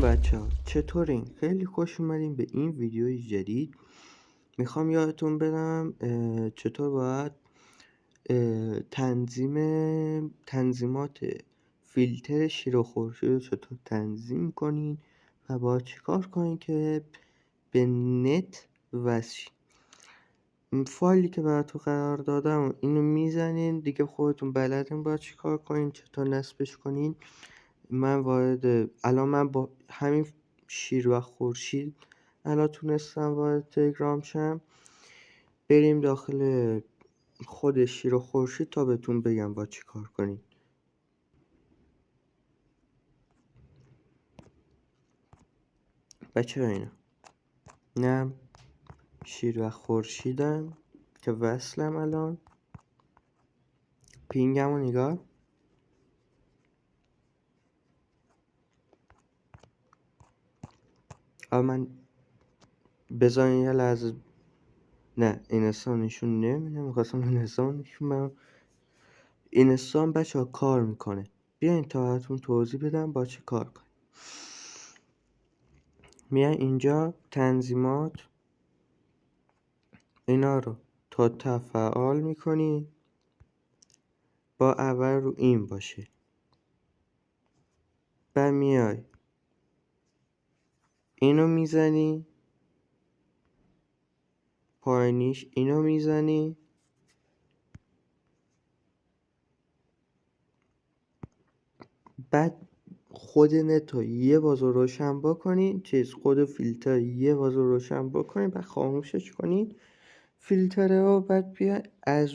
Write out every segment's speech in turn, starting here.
بچه‌ها چطورین؟ خیلی خوش اومدین به این ویدیوی جدید. میخوام یادتون بدم چطور باید تنظیمات فیلتر شیر و خورشید رو چطور تنظیم کنین و باید چیکار کنین که به نت وصل شین. فایلی که براتون قرار دادم اینو میزنین دیگه، خودتون بلدین باید چیکار کنین، چطور نصبش کنین. من با همین شیر و خورشید الان تونستم وارد تلگرام شم. بریم داخل خود شیر و خورشید تا بهتون بگم با چی کار کنین. بچه اینا نه شیر و خورشیدم که وصلم. الان پینگم رو نگاه. من بذارین یه لحظه. نه اینستا نشون نمیده، میخواستم اینستا نشون بدم. اینستا بچه ها کار میکنه. بیاین تا براتون توضیح بدم با چه کار کنیم. میای اینجا تنظیمات، اینا رو تا تفعال میکنی. با اول رو این باشه، بعد میای اینو میزنی پایینیش، اینو میزنی، بعد خود نتو یه باز روشن بکنین، خود فیلتر یه باز روشن بکنین، بعد خاموشش کنین فیلتره رو. بعد بیا از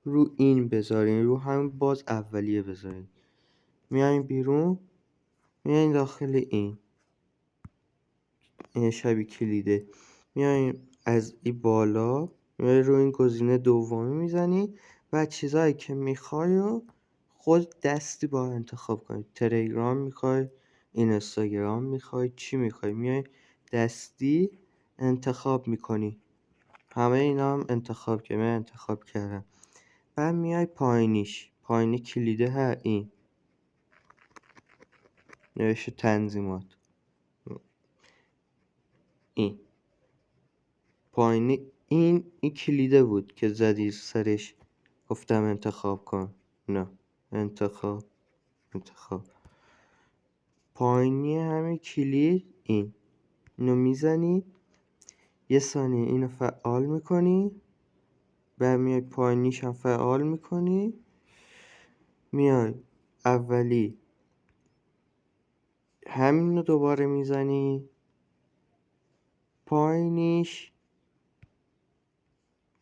رو این بذارین، رو همین باز اولیه بذارین. میاین بیرون، میاین داخل این شبیه کلیده، میاین از این بالا میای رو این گزینه دومی میزنی و چیزایی که میخوای رو خود دستی با انتخاب کنید. تلگرام میخوای، اینستاگرام میخوای، چی میخوای میای دستی انتخاب میکنی. همه اینا هم انتخاب که من انتخاب کردم. بعد میای پایینی کلیده ها این نوشته تنظیمات، این پایینی این کلیده بود که زدی سرش، گفتم انتخاب کن. نه انتخاب پایینی همین کلید اینو میزنی، یه ثانیه اینو فعال میکنی، بعد میای پایینیش هم فعال میکنی، میای اولی همین رو دوباره میزنی، پایینیش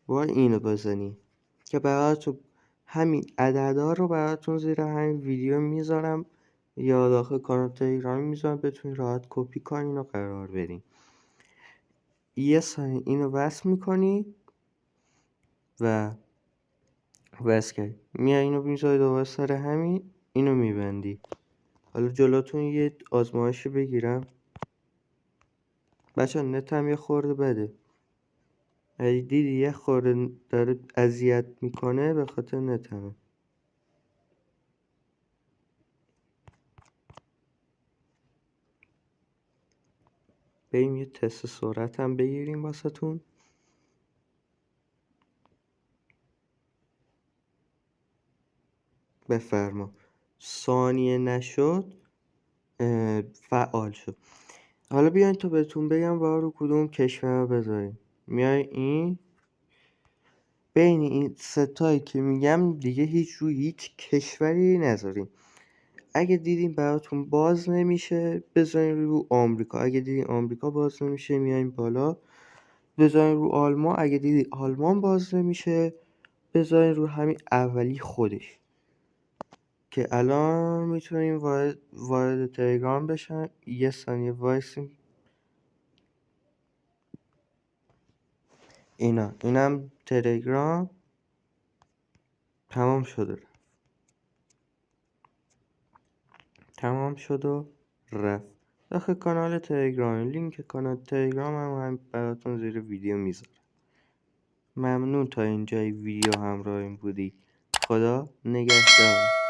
با اینو بزنی که براتون همین عددا رو براتون زیر همین ویدیو میذارم یا داخل کانال تلگرامی میذارم، بتونین راحت کپی کنین و قرار بدین. یه ثانیه اینو وصل میکنی و وصل کردی، میای اینو میذاری دوباره سر همین، اینو میبندی. حالا جلوتون یه آزمایش بگیرم بچه، نتم یه خورده بده. اگه دیدی یه خورده داره اذیت میکنه به خاطر نتمه. بریم یه تست سرعت هم بگیریم واسهتون. بفرما. ثانیه نشد فعال شد. حالا بیاین تا بهتون بگم باید رو کدوم کشور بذاریم. میای این بین این ستایی که میگم دیگه هیچ کشوری نذاریم. اگه دیدین براتون باز نمیشه بذارین رو آمریکا. اگه دیدین آمریکا باز نمیشه میایم بالا بذارین رو آلمان. اگه دیدین آلمان باز نمیشه بذارین رو همین اولی خودش که الان میتونیم وارد تلگرام بشن. یه ثانیه وایسیم. اینم تلگرام تمام شد و رفت داخل کانال تلگرام. لینک کانال تلگرام هم براتون زیر ویدیو میذارم. ممنون تا اینجای ویدیو همراهیم بودی. خدا نگهدار.